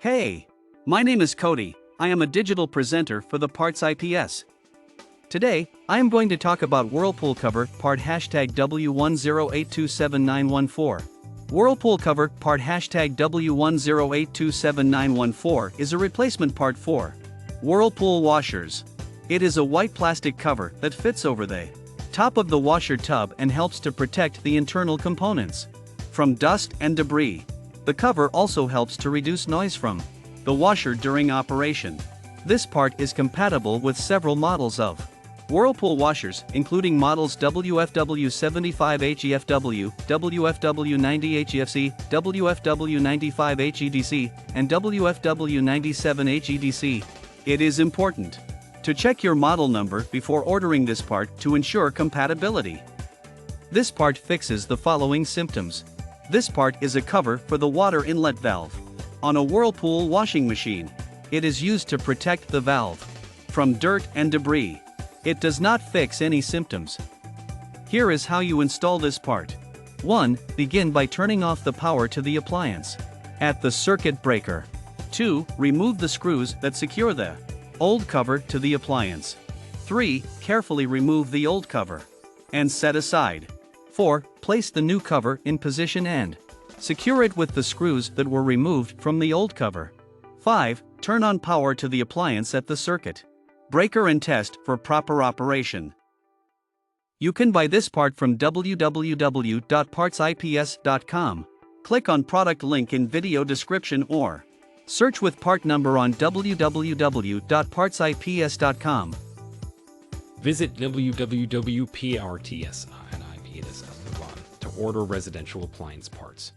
Hey! My name is Cody. I am a digital presenter for the PartsIPS. Today, I am going to talk about Whirlpool cover part #W10827914. Whirlpool cover part #W10827914 is a replacement part for Whirlpool washers. It is a white plastic cover that fits over the top of the washer tub and helps to protect the internal components from dust and debris. The cover also helps to reduce noise from the washer during operation. This part is compatible with several models of Whirlpool washers, including models WFW75HEFW, WFW90HEFC, WFW95HEDC, and WFW97HEDC. It is important to check your model number before ordering this part to ensure compatibility. This part fixes the following symptoms. This part is a cover for the water inlet valve on a Whirlpool washing machine. It is used to protect the valve from dirt and debris. It does not fix any symptoms. Here is how you install this part. 1. Begin by turning off the power to the appliance at the circuit breaker. 2. Remove the screws that secure the old cover to the appliance. 3. Carefully remove the old cover and set aside. 4. Place the new cover in position and secure it with the screws that were removed from the old cover. 5. Turn on power to the appliance at the circuit breaker and test for proper operation. You can buy this part from www.partsips.com. Click on product link in video description or search with part number on www.partsips.com. Visit www.partsipis.com to order residential appliance parts.